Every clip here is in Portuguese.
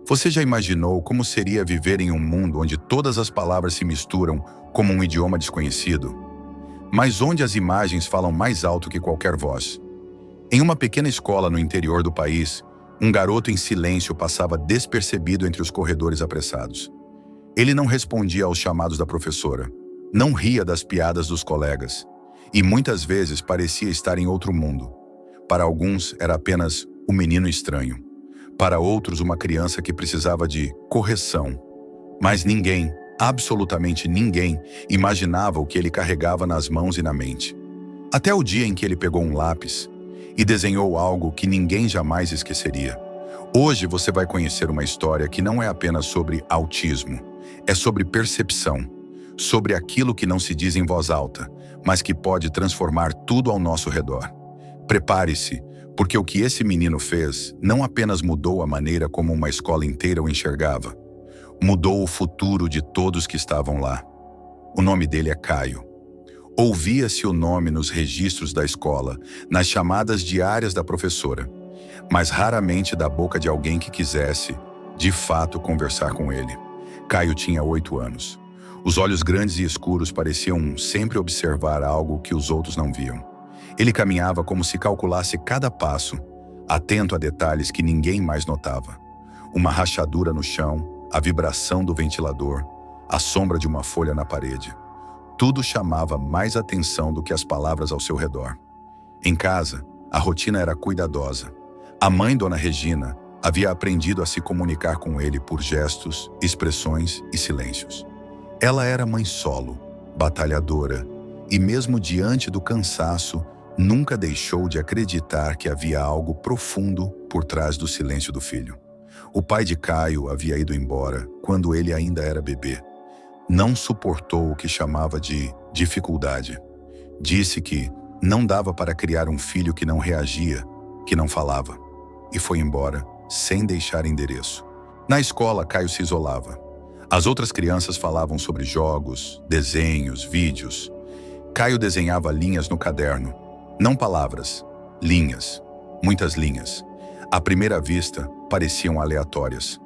Você já imaginou como seria viver em um mundo onde todas as palavras se misturam como um idioma desconhecido, mas onde as imagens falam mais alto que qualquer voz? Em uma pequena escola no interior do país, um garoto em silêncio passava despercebido entre os corredores apressados. Ele não respondia aos chamados da professora, não ria das piadas dos colegas, e muitas vezes parecia estar em outro mundo. Para alguns, era apenas um menino estranho. Para outros, uma criança que precisava de correção. Mas ninguém, absolutamente ninguém, imaginava o que ele carregava nas mãos e na mente. Até o dia em que ele pegou um lápis e desenhou algo que ninguém jamais esqueceria. Hoje você vai conhecer uma história que não é apenas sobre autismo, é sobre percepção, sobre aquilo que não se diz em voz alta, mas que pode transformar tudo ao nosso redor. Prepare-se, porque o que esse menino fez não apenas mudou a maneira como uma escola inteira o enxergava, mudou o futuro de todos que estavam lá. O nome dele é Caio. Ouvia-se o nome nos registros da escola, nas chamadas diárias da professora, mas raramente da boca de alguém que quisesse, de fato, conversar com ele. Caio tinha 8 anos. Os olhos grandes e escuros pareciam sempre observar algo que os outros não viam. Ele caminhava como se calculasse cada passo, atento a detalhes que ninguém mais notava. Uma rachadura no chão, a vibração do ventilador, a sombra de uma folha na parede. Tudo chamava mais atenção do que as palavras ao seu redor. Em casa, a rotina era cuidadosa. A mãe, Dona Regina, havia aprendido a se comunicar com ele por gestos, expressões e silêncios. Ela era mãe solo, batalhadora, e mesmo diante do cansaço, nunca deixou de acreditar que havia algo profundo por trás do silêncio do filho. O pai de Caio havia ido embora quando ele ainda era bebê. Não suportou o que chamava de dificuldade. Disse que não dava para criar um filho que não reagia, que não falava. E foi embora, sem deixar endereço. Na escola, Caio se isolava. As outras crianças falavam sobre jogos, desenhos, vídeos. Caio desenhava linhas no caderno. Não palavras, linhas, muitas linhas. À primeira vista, pareciam aleatórias.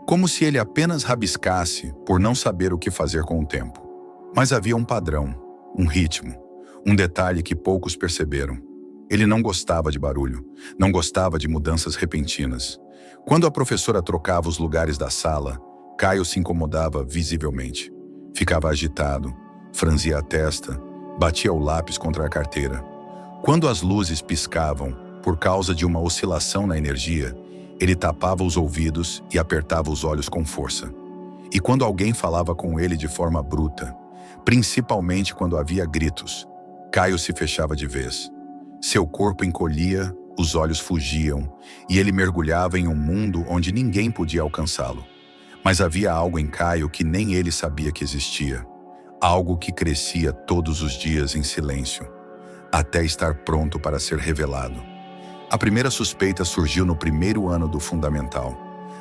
Como se ele apenas rabiscasse por não saber o que fazer com o tempo. Mas havia um padrão, um ritmo, um detalhe que poucos perceberam. Ele não gostava de barulho, não gostava de mudanças repentinas. Quando a professora trocava os lugares da sala, Caio se incomodava visivelmente. Ficava agitado, franzia a testa, batia o lápis contra a carteira. Quando as luzes piscavam, por causa de uma oscilação na energia, ele tapava os ouvidos e apertava os olhos com força. E quando alguém falava com ele de forma bruta, principalmente quando havia gritos, Caio se fechava de vez. Seu corpo encolhia, os olhos fugiam, e ele mergulhava em um mundo onde ninguém podia alcançá-lo. Mas havia algo em Caio que nem ele sabia que existia. Algo que crescia todos os dias em silêncio, até estar pronto para ser revelado. A primeira suspeita surgiu no primeiro ano do fundamental.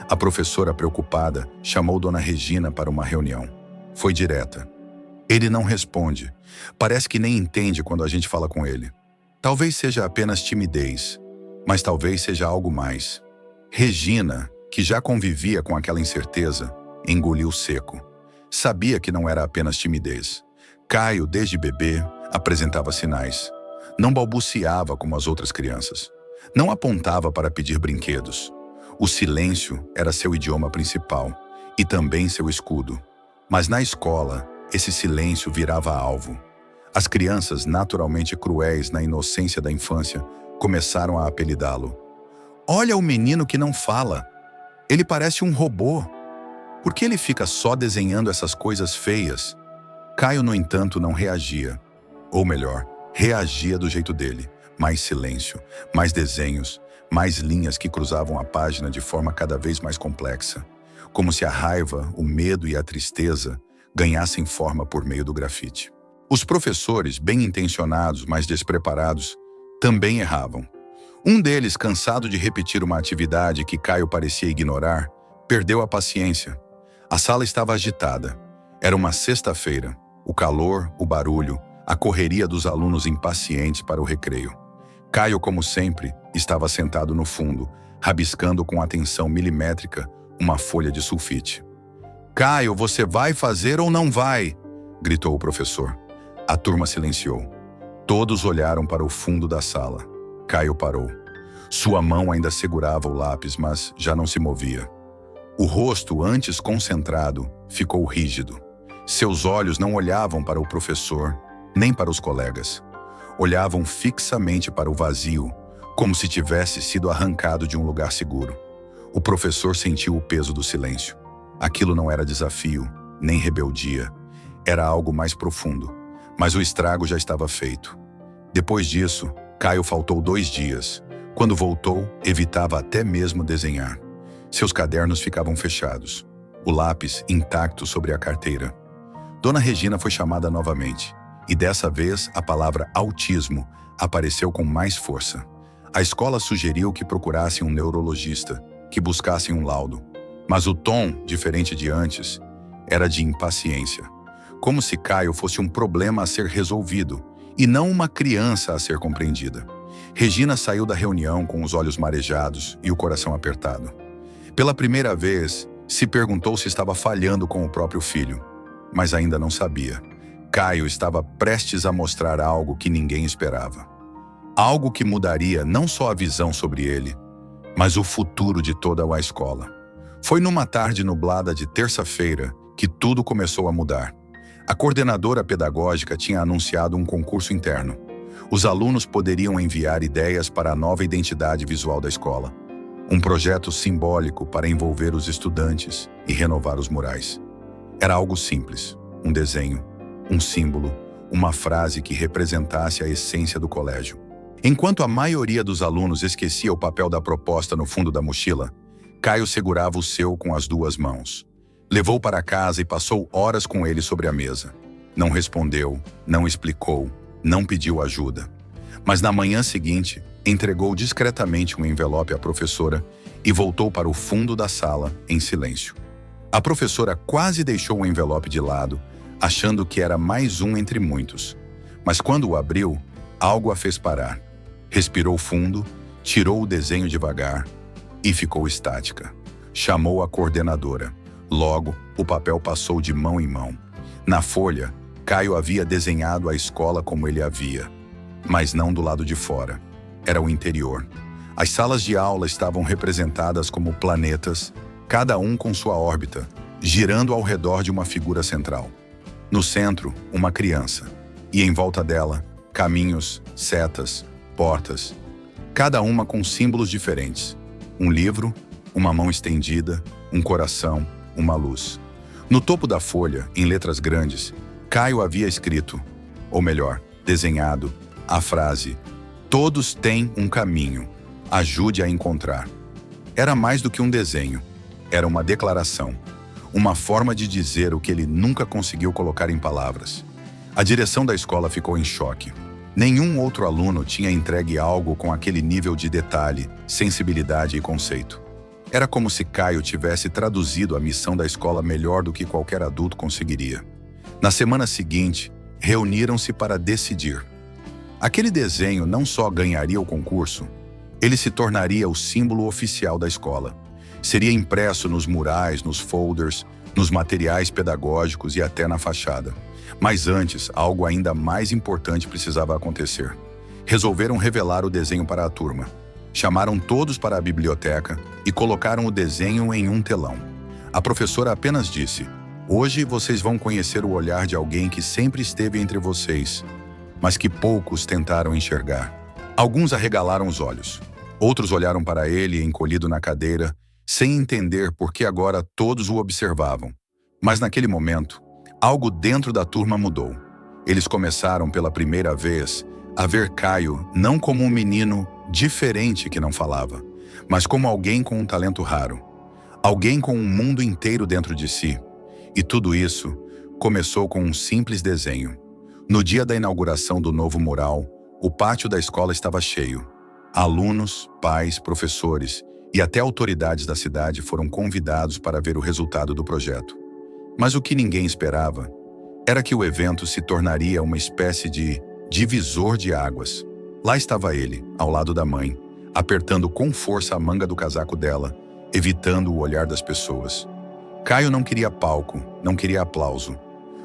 A professora, preocupada, chamou Dona Regina para uma reunião. Foi direta. Ele não responde. Parece que nem entende quando a gente fala com ele. Talvez seja apenas timidez, mas talvez seja algo mais. Regina, que já convivia com aquela incerteza, engoliu seco. Sabia que não era apenas timidez. Caio, desde bebê, apresentava sinais. Não balbuciava como as outras crianças. Não apontava para pedir brinquedos. O silêncio era seu idioma principal e também seu escudo. Mas na escola, esse silêncio virava alvo. As crianças, naturalmente cruéis na inocência da infância, começaram a apelidá-lo. Olha o menino que não fala. Ele parece um robô. Por que ele fica só desenhando essas coisas feias? Caio, no entanto, não reagia. Ou melhor, reagia do jeito dele. Mais silêncio, mais desenhos, mais linhas que cruzavam a página de forma cada vez mais complexa. Como se a raiva, o medo e a tristeza ganhassem forma por meio do grafite. Os professores, bem intencionados, mas despreparados, também erravam. Um deles, cansado de repetir uma atividade que Caio parecia ignorar, perdeu a paciência. A sala estava agitada. Era uma sexta-feira. O calor, o barulho, a correria dos alunos impacientes para o recreio. Caio, como sempre, estava sentado no fundo, rabiscando com atenção milimétrica uma folha de sulfite. "Caio, você vai fazer ou não vai?" gritou o professor. A turma silenciou. Todos olharam para o fundo da sala. Caio parou. Sua mão ainda segurava o lápis, mas já não se movia. O rosto, antes concentrado, ficou rígido. Seus olhos não olhavam para o professor, nem para os colegas. Olhavam fixamente para o vazio, como se tivesse sido arrancado de um lugar seguro. O professor sentiu o peso do silêncio. Aquilo não era desafio, nem rebeldia. Era algo mais profundo. Mas o estrago já estava feito. Depois disso, Caio faltou 2 dias. Quando voltou, evitava até mesmo desenhar. Seus cadernos ficavam fechados. O lápis intacto sobre a carteira. Dona Regina foi chamada novamente. E dessa vez, a palavra autismo apareceu com mais força. A escola sugeriu que procurassem um neurologista, que buscassem um laudo. Mas o tom, diferente de antes, era de impaciência. Como se Caio fosse um problema a ser resolvido, e não uma criança a ser compreendida. Regina saiu da reunião com os olhos marejados e o coração apertado. Pela primeira vez, se perguntou se estava falhando com o próprio filho, mas ainda não sabia. Caio estava prestes a mostrar algo que ninguém esperava. Algo que mudaria não só a visão sobre ele, mas o futuro de toda a escola. Foi numa tarde nublada de terça-feira que tudo começou a mudar. A coordenadora pedagógica tinha anunciado um concurso interno. Os alunos poderiam enviar ideias para a nova identidade visual da escola. Um projeto simbólico para envolver os estudantes e renovar os murais. Era algo simples, um desenho, um símbolo, uma frase que representasse a essência do colégio. Enquanto a maioria dos alunos esquecia o papel da proposta no fundo da mochila, Caio segurava o seu com as 2 mãos. Levou para casa e passou horas com ele sobre a mesa. Não respondeu, não explicou, não pediu ajuda. Mas na manhã seguinte, entregou discretamente um envelope à professora e voltou para o fundo da sala, em silêncio. A professora quase deixou o envelope de lado, achando que era mais um entre muitos. Mas quando o abriu, algo a fez parar. Respirou fundo, tirou o desenho devagar e ficou estática. Chamou a coordenadora. Logo, o papel passou de mão em mão. Na folha, Caio havia desenhado a escola como ele havia, mas não do lado de fora. Era o interior. As salas de aula estavam representadas como planetas, cada um com sua órbita, girando ao redor de uma figura central. No centro, uma criança, e em volta dela, caminhos, setas, portas, cada uma com símbolos diferentes. Um livro, uma mão estendida, um coração, uma luz. No topo da folha, em letras grandes, Caio havia escrito, ou melhor, desenhado, a frase: "Todos têm um caminho, ajude a encontrar." Era mais do que um desenho, era uma declaração, uma forma de dizer o que ele nunca conseguiu colocar em palavras. A direção da escola ficou em choque. Nenhum outro aluno tinha entregue algo com aquele nível de detalhe, sensibilidade e conceito. Era como se Caio tivesse traduzido a missão da escola melhor do que qualquer adulto conseguiria. Na semana seguinte, reuniram-se para decidir. Aquele desenho não só ganharia o concurso, ele se tornaria o símbolo oficial da escola. Seria impresso nos murais, nos folders, nos materiais pedagógicos e até na fachada. Mas antes, algo ainda mais importante precisava acontecer. Resolveram revelar o desenho para a turma. Chamaram todos para a biblioteca e colocaram o desenho em um telão. A professora apenas disse: "Hoje vocês vão conhecer o olhar de alguém que sempre esteve entre vocês, mas que poucos tentaram enxergar." Alguns arregalaram os olhos. Outros olharam para ele encolhido na cadeira, sem entender por que agora todos o observavam. Mas naquele momento, algo dentro da turma mudou. Eles começaram pela primeira vez a ver Caio não como um menino diferente que não falava, mas como alguém com um talento raro. Alguém com um mundo inteiro dentro de si. E tudo isso começou com um simples desenho. No dia da inauguração do novo mural, o pátio da escola estava cheio. Alunos, pais, professores e até autoridades da cidade foram convidados para ver o resultado do projeto. Mas o que ninguém esperava era que o evento se tornaria uma espécie de divisor de águas. Lá estava ele, ao lado da mãe, apertando com força a manga do casaco dela, evitando o olhar das pessoas. Caio não queria palco, não queria aplauso.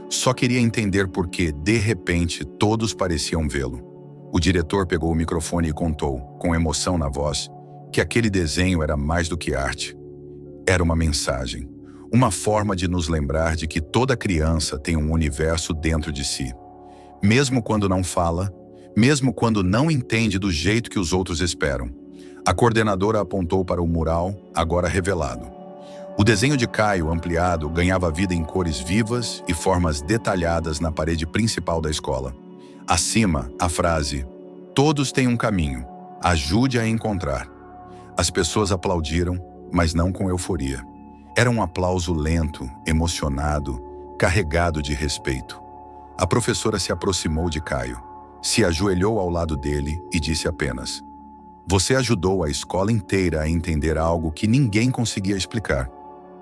Só queria entender por que, de repente, todos pareciam vê-lo. O diretor pegou o microfone e contou, com emoção na voz, que aquele desenho era mais do que arte. Era uma mensagem, uma forma de nos lembrar de que toda criança tem um universo dentro de si. Mesmo quando não fala, mesmo quando não entende do jeito que os outros esperam. A coordenadora apontou para o mural, agora revelado. O desenho de Caio, ampliado, ganhava vida em cores vivas e formas detalhadas na parede principal da escola. Acima, a frase: "Todos têm um caminho, ajude a encontrar." As pessoas aplaudiram, mas não com euforia. Era um aplauso lento, emocionado, carregado de respeito. A professora se aproximou de Caio, se ajoelhou ao lado dele e disse apenas: "Você ajudou a escola inteira a entender algo que ninguém conseguia explicar."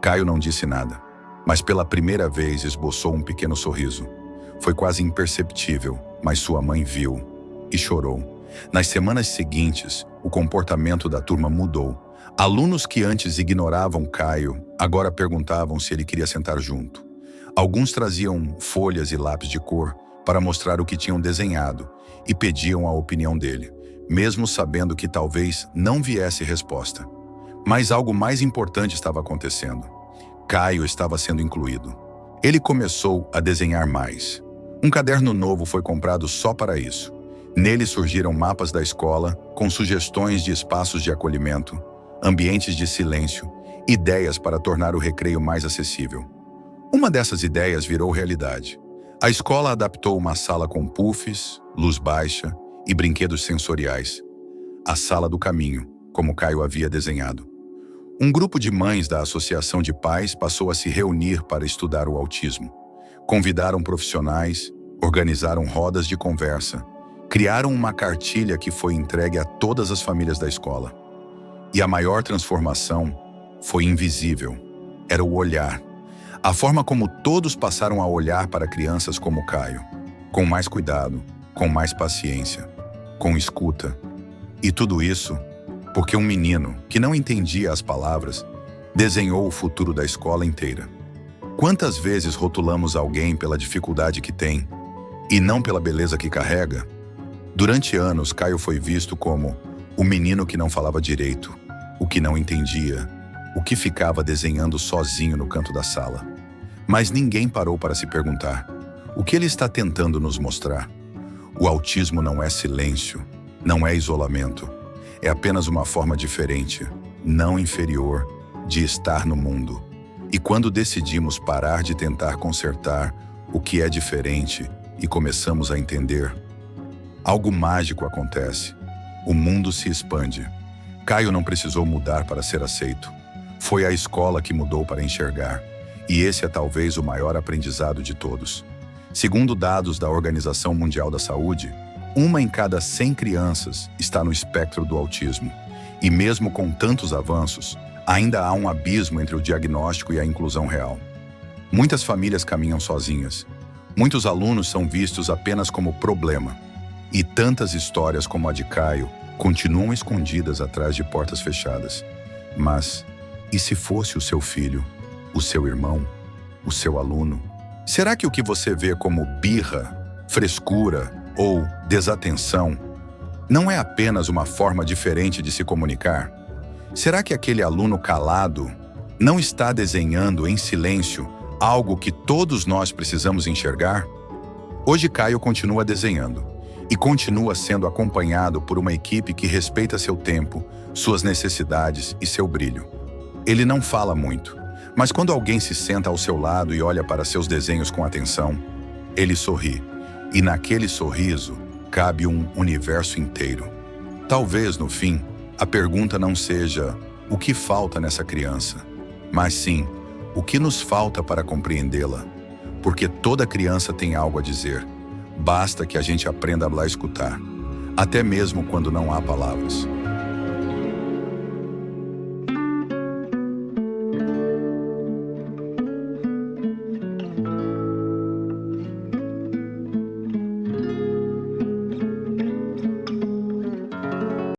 Caio não disse nada, mas pela primeira vez esboçou um pequeno sorriso. Foi quase imperceptível, mas sua mãe viu e chorou. Nas semanas seguintes, o comportamento da turma mudou. Alunos que antes ignoravam Caio, agora perguntavam se ele queria sentar junto. Alguns traziam folhas e lápis de cor para mostrar o que tinham desenhado e pediam a opinião dele, mesmo sabendo que talvez não viesse resposta. Mas algo mais importante estava acontecendo. Caio estava sendo incluído. Ele começou a desenhar mais. Um caderno novo foi comprado só para isso. Nele surgiram mapas da escola, com sugestões de espaços de acolhimento, ambientes de silêncio, ideias para tornar o recreio mais acessível. Uma dessas ideias virou realidade. A escola adaptou uma sala com puffs, luz baixa e brinquedos sensoriais. A sala do caminho, como Caio havia desenhado. Um grupo de mães da Associação de Pais passou a se reunir para estudar o autismo. Convidaram profissionais, organizaram rodas de conversa, criaram uma cartilha que foi entregue a todas as famílias da escola. E a maior transformação foi invisível. Era o olhar. A forma como todos passaram a olhar para crianças como Caio, com mais cuidado, com mais paciência, com escuta. E tudo isso porque um menino, que não entendia as palavras, desenhou o futuro da escola inteira. Quantas vezes rotulamos alguém pela dificuldade que tem, e não pela beleza que carrega? Durante anos, Caio foi visto como o menino que não falava direito, o que não entendia, o que ficava desenhando sozinho no canto da sala. Mas ninguém parou para se perguntar: o que ele está tentando nos mostrar? O autismo não é silêncio, não é isolamento. É apenas uma forma diferente, não inferior, de estar no mundo. E quando decidimos parar de tentar consertar o que é diferente e começamos a entender, algo mágico acontece. O mundo se expande. Caio não precisou mudar para ser aceito. Foi a escola que mudou para enxergar. E esse é talvez o maior aprendizado de todos. Segundo dados da Organização Mundial da Saúde, 1 em cada 100 crianças está no espectro do autismo. E mesmo com tantos avanços, ainda há um abismo entre o diagnóstico e a inclusão real. Muitas famílias caminham sozinhas. Muitos alunos são vistos apenas como problema. E tantas histórias como a de Caio continuam escondidas atrás de portas fechadas. Mas, e se fosse o seu filho, o seu irmão, o seu aluno? Será que o que você vê como birra, frescura ou desatenção não é apenas uma forma diferente de se comunicar? Será que aquele aluno calado não está desenhando em silêncio algo que todos nós precisamos enxergar? Hoje Caio continua desenhando e continua sendo acompanhado por uma equipe que respeita seu tempo, suas necessidades e seu brilho. Ele não fala muito, mas quando alguém se senta ao seu lado e olha para seus desenhos com atenção, ele sorri. E naquele sorriso cabe um universo inteiro. Talvez, no fim, a pergunta não seja o que falta nessa criança, mas sim o que nos falta para compreendê-la. Porque toda criança tem algo a dizer. Basta que a gente aprenda a escutar, até mesmo quando não há palavras.